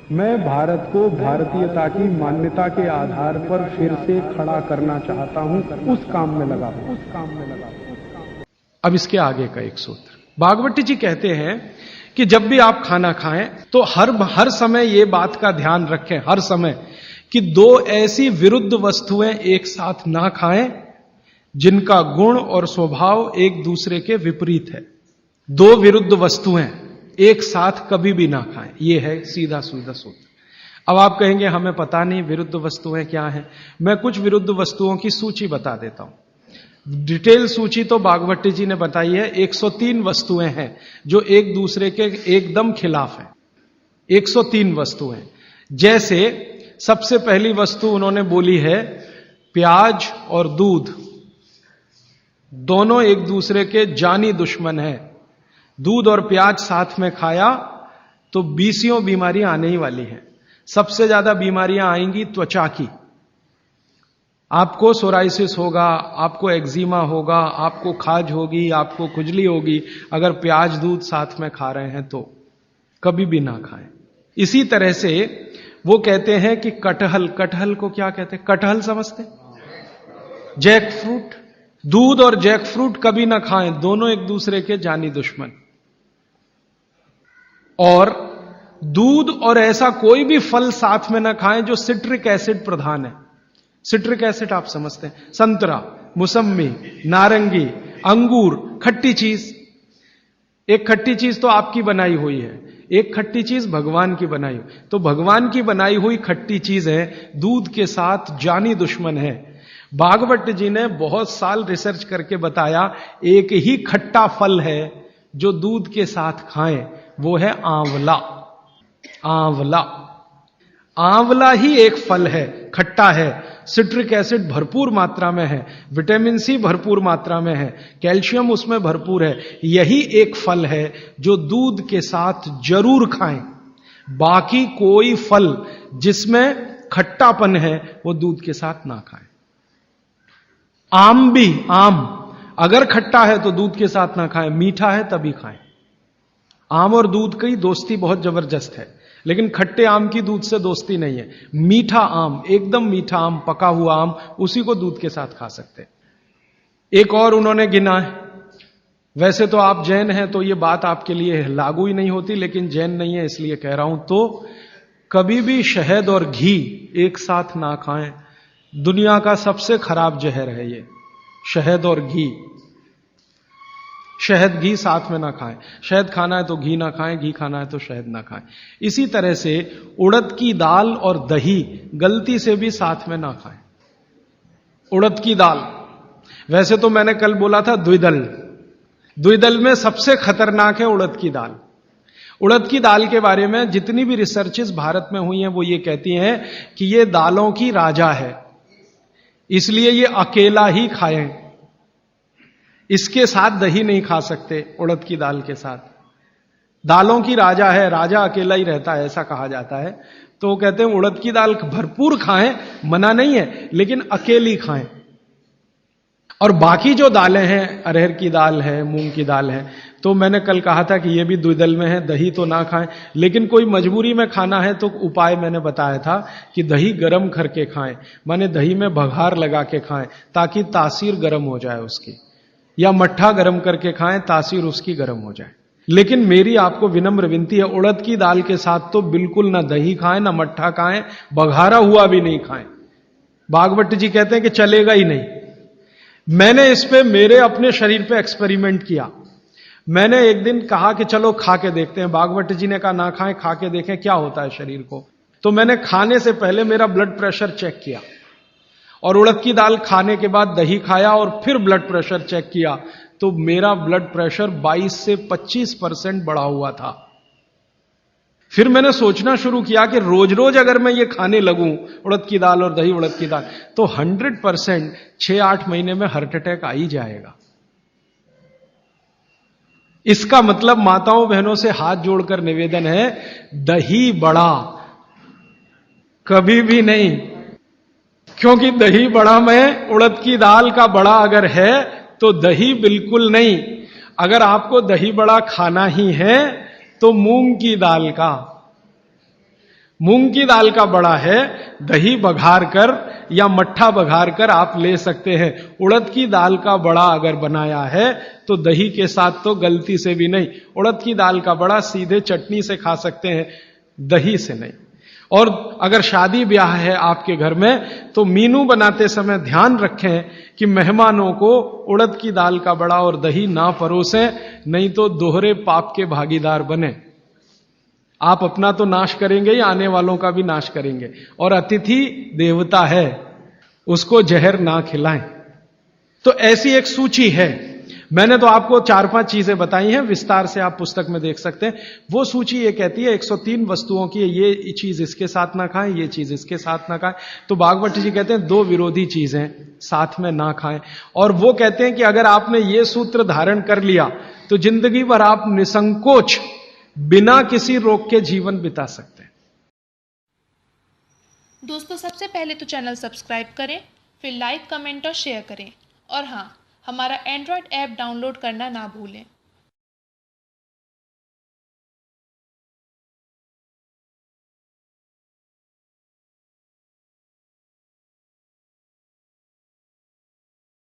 मैं भारत को भारतीयता की मान्यता के आधार पर फिर से खड़ा करना चाहता हूं, उस काम में लगा हूं। अब इसके आगे का एक सूत्र भागवती जी कहते हैं कि जब भी आप खाना खाएं तो हर समय ये बात का ध्यान रखें, हर समय, कि दो ऐसी विरुद्ध वस्तुएं एक साथ ना खाएं जिनका गुण और स्वभाव एक दूसरे के विपरीत है। दो विरुद्ध वस्तुएं एक साथ कभी भी ना खाएं, यह है सीधा सीधा सूत्र। अब आप कहेंगे हमें पता नहीं विरुद्ध वस्तुएं क्या हैं। मैं कुछ विरुद्ध वस्तुओं की सूची बता देता हूं। डिटेल सूची तो भागवती जी ने बताई है। 103 वस्तुएं हैं जो एक दूसरे के एकदम खिलाफ हैं। 103 वस्तुएं। जैसे सबसे पहली वस्तु उन्होंने बोली है प्याज और दूध, दोनों एक दूसरे के जानी दुश्मन हैं। दूध और प्याज साथ में खाया तो 20 बीमारियां आने ही वाली हैं। सबसे ज्यादा बीमारियां आएंगी त्वचा की। आपको सोराइसिस होगा, आपको एक्जिमा होगा, आपको खाज होगी, आपको खुजली होगी अगर प्याज दूध साथ में खा रहे हैं तो कभी भी ना खाएं। इसी तरह से वो कहते हैं कि कटहल को क्या कहते हैं? कटहल समझते? जैक फ्रूट, दूध और जैक फ्रूट कभी ना खाएं, दोनों एक दूसरे के जानी दुश्मन। और दूध और ऐसा कोई भी फल साथ में ना खाएं जो सिट्रिक एसिड प्रधान है। सिट्रिक एसिड आप समझते हैं? संतरा, मौसम्मी, नारंगी, अंगूर, खट्टी चीज। एक खट्टी चीज तो आपकी बनाई हुई है, एक खट्टी चीज भगवान की बनाई हुई। तो भगवान की बनाई हुई खट्टी चीज है, दूध के साथ जानी दुश्मन है। भागवत जी ने बहुत साल रिसर्च करके बताया एक ही खट्टा फल है जो दूध के साथ खाएं, वो है आंवला। आंवला, आंवला ही एक फल है, खट्टा है, सिट्रिक एसिड भरपूर मात्रा में है, विटामिन सी भरपूर मात्रा में है, कैल्शियम उसमें भरपूर है। यही एक फल है जो दूध के साथ जरूर खाएं। बाकी कोई फल जिसमें खट्टापन है वो दूध के साथ ना खाएं। आम भी, आम अगर खट्टा है तो दूध के साथ ना खाएं, मीठा है तभी खाएं। आम और दूध की दोस्ती बहुत जबरदस्त है, लेकिन खट्टे आम की दूध से दोस्ती नहीं है। मीठा आम, एकदम मीठा आम, पका हुआ आम, उसी को दूध के साथ खा सकते हैं। एक और उन्होंने गिना है। वैसे तो आप जैन हैं तो ये बात आपके लिए लागू ही नहीं होती, लेकिन जैन नहीं है इसलिए कह रहा हूं। तो कभी भी शहद और घी एक साथ ना खाएं। दुनिया का सबसे खराब जहर है ये, शहद और घी। शहद घी साथ में ना खाएं। शहद खाना है तो घी ना खाएं, घी खाना है तो शहद ना खाएं। इसी तरह से उड़द की दाल और दही गलती से भी साथ में ना खाएं। उड़द की दाल, वैसे तो मैंने कल बोला था द्विदल, द्विदल में सबसे खतरनाक है उड़द की दाल। उड़द की दाल के बारे में जितनी भी रिसर्चेस भारत में हुई हैं वो ये कहती हैं कि ये दालों की राजा है, इसलिए ये अकेला ही खाएं। इसके साथ दही नहीं खा सकते। उड़द की दाल के साथ, दालों की राजा है, राजा अकेला ही रहता है ऐसा कहा जाता है। तो कहते हैं उड़द की दाल भरपूर खाएं, मना नहीं है, लेकिन अकेली खाएं। और बाकी जो दालें हैं, अरहर की दाल है, मूंग की दाल है, तो मैंने कल कहा था कि ये भी द्विदल में है, दही तो ना खाएं। लेकिन कोई मजबूरी में खाना है तो उपाय मैंने बताया था कि दही गर्म करके खाएं, माने दही में बघार लगा के खाएं ताकि तासीर गर्म हो जाए उसकी, या मट्ठा गर्म करके खाएं, तासीर उसकी गर्म हो जाए। लेकिन मेरी आपको विनम्र विनती है, उड़द की दाल के साथ तो बिल्कुल ना दही खाएं, ना मट्ठा खाएं, बघारा हुआ भी नहीं खाएं। भागवत जी कहते हैं कि चलेगा ही नहीं। मैंने इस पे मेरे अपने शरीर पे एक्सपेरिमेंट किया। मैंने एक दिन कहा कि चलो खा के देखते हैं। भागवत जी ने कहा ना खाएं, खा के देखें क्या होता है शरीर को। तो मैंने खाने से पहले मेरा ब्लड प्रेशर चेक किया, और उड़द की दाल खाने के बाद दही खाया और फिर ब्लड प्रेशर चेक किया, तो मेरा ब्लड प्रेशर 22 से 25% बढ़ा हुआ था। फिर मैंने सोचना शुरू किया कि रोज रोज अगर मैं ये खाने लगूं उड़द की दाल और दही उड़द की दाल, तो 100% 6-8 महीने में हार्ट अटैक आ ही जाएगा। इसका मतलब माताओं बहनों से हाथ जोड़कर निवेदन है, दही बड़ा कभी भी नहीं, क्योंकि दही बड़ा में उड़द की दाल का बड़ा अगर है तो दही बिल्कुल नहीं। अगर आपको दही बड़ा खाना ही है तो मूंग की दाल का, मूंग की दाल का बड़ा है, दही बघार कर या मट्ठा बघार कर आप ले सकते हैं। उड़द की दाल का बड़ा अगर बनाया है तो दही के साथ तो गलती से भी नहीं। उड़द की दाल का बड़ा सीधे चटनी से खा सकते हैं, दही से नहीं। और अगर शादी ब्याह है आपके घर में तो मीनू बनाते समय ध्यान रखें कि मेहमानों को उड़द की दाल का बड़ा और दही ना परोसें, नहीं तो दोहरे पाप के भागीदार बने। आप अपना तो नाश करेंगे ही, आने वालों का भी नाश करेंगे। और अतिथि देवता है, उसको जहर ना खिलाएं। तो ऐसी एक सूची है। मैंने तो आपको 4-5 चीजें बताई हैं, विस्तार से आप पुस्तक में देख सकते हैं। वो सूची ये कहती है 103 वस्तुओं की, ये चीज इसके साथ ना खाएं, ये चीज इसके साथ ना खाएं। तो भागवत जी कहते हैं 2 विरोधी चीजें साथ में ना खाएं। और वो कहते हैं कि अगर आपने ये सूत्र धारण कर लिया तो जिंदगी भर आप निसंकोच बिना किसी रोग के जीवन बिता सकते हैं। दोस्तों, सबसे पहले तो चैनल सब्सक्राइब करें, फिर लाइक, कमेंट और शेयर करें। और हाँ, हमारा एंड्रॉयड ऐप डाउनलोड करना ना भूलें।